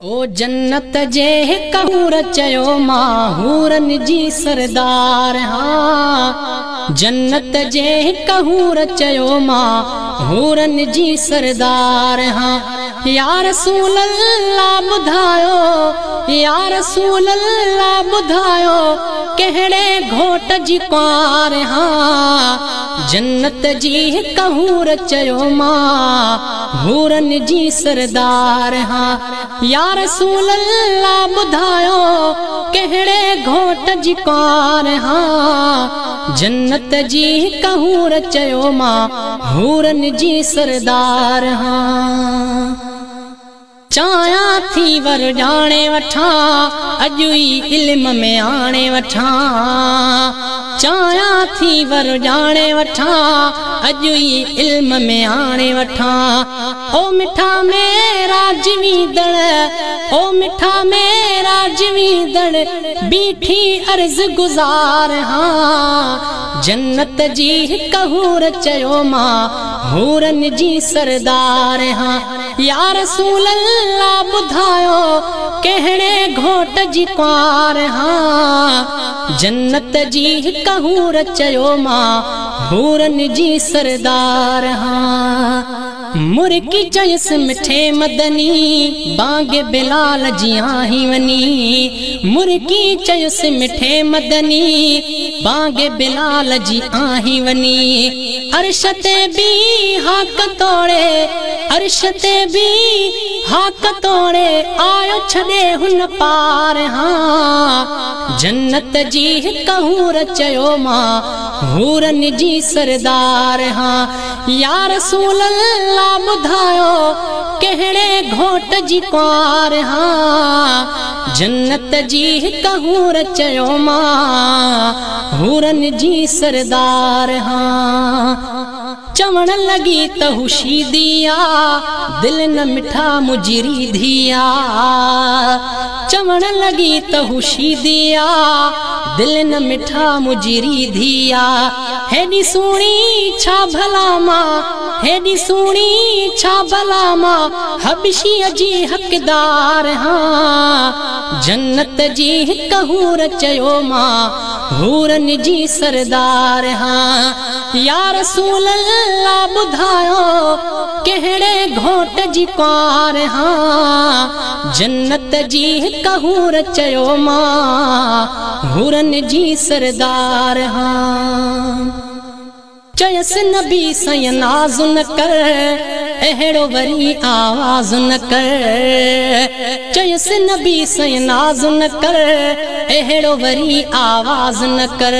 ओ जन्नत जे कहूर चयो माहूरन जी सरदार। हाँ जन्नत जे कहूर चयो माहूरन जी सरदार। हाँ या रसूल अल्लाह बुधायो, या रसूल अल्लाह बुधायो कहड़े घोट जी कुंवार। हाँ जन्नत जी कहूर चयो माहूरन जी सरदार। हाँ या रसूल अल्लाह बुधायो कहड़े घोट जी कुंवार। हाँ जन्नत जी कहूर चयो माहूरन जी सरदार। हाँ चाया थी वर जाने वठा अजु ई इल्म में आने वठा। चाया थी वर जाने वठा अजु ई इल्म में आने वठा। ओ मिठा मेरा जीवीदड़, ओ मिठा मेरा जीवीदड़ बीठी अर्ज गुजार। हाँ जन्नत जी कहूर चयो माहूरन जी सरदार। हाँ या रसूल अल्लाह बुधायो कहड़े घोट जी कुंवार। हाँ जन्नत जी कहूर चयो माहूरन जी सरदार। हाँ मुर्की चयस मिठे मदनी बांगे बिलाल जी आही वनी। मुर्की चयस मिठे मदनी बांगे बिलाल जी आही वनी। अरशते भी हाक तोड़े, अरशते भी हाक तोड़े आयो छड़े हुन पार। हाँ जन्नत जी कहूर चयो माहूरन जी सरदार। हाँ या रसूल अल्लाह बुधायो कहड़े घोट जी कुंवार। हाँ जन्नत जी कहूर चयो माहूरन जी सरदार। हाँ चवण लगी तहुशी दिया दिल न मिठा मुजरी धिया। चवण लगी तहुशी दिया दिल न मिठा मुजरी धिया। हेडी सुनी छा भला माँ, हेडी सुनी छा भला माँ हबशी जी हकदार। हाँ जन्नत जी कहूर चयो माहूरन जी सरदार। हाँ या रसूल अल्लाह बुधायो कहड़े घोट जी कुंवार। हाँ जन्नत जी कहूर चयो माहूरन जी सरदार। हाँ चयस नबी सय नाज़ न कर अहड़ो वरी आवाज़ न कर। चयस नबी सय नाज़ न कर अहड़ो वरी आवाज़ न कर।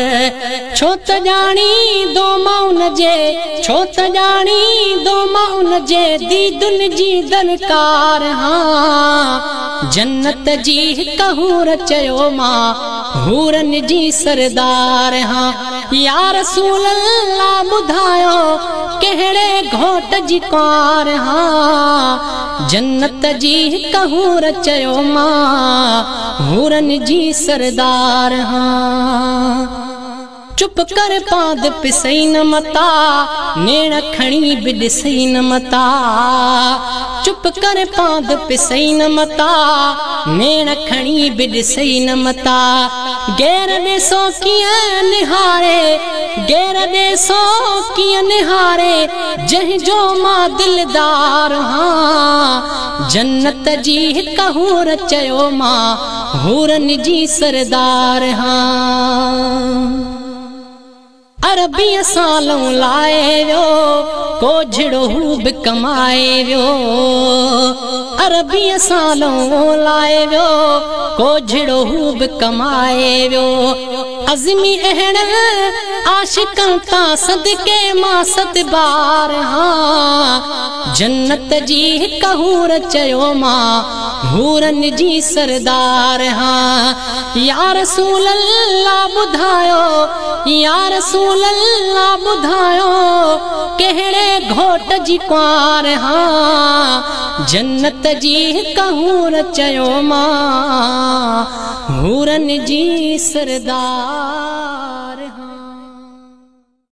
छो त ॼाणी दो माउन जे, छो त ॼाणी दो माउन जे दीदुन जी दरकार। हाँ जन्नत जी कहूर चयो माहूरन जी सरदार। हाँ या रसूल अल्लाह बुधायो कहड़े घोट जी कुंवार। हाँ जन्नत जी कहूर चयो माहूरन जी सरदार। हाँ चुप कर पाद पिसई न मता नेण खणी बि ॾिसई न मता। चुप कर पाद पिसई न मता नेण खणी बि ॾिसई न मता। गैर ॾिसो कीअं निहारे, गैर ॾिसो कीअं निहारे जंहिंजो मां दिलदार। हाँ जन्नत जी कहूर चयो माहूरन जी सरदार। हाँ अरबी सालों लाए वियो को झिड़ो हू बि कमाए वियो। अरबी सालों लाए वियो को झिड़ो हू बि कमाए वियो। अज़मी अहड़ आशिकन ता सदके मां सतबार। हाँ जन्नत जी कहूर चयो माहूरन जी सरदार। हाँ या रसूल अल्लाह बुधायो, या रसूल अल्लाह बुधायो कहड़े घोट जी कुंवार। हाँ जन्नत जी कहूर चयो माहूरन जी सरदार।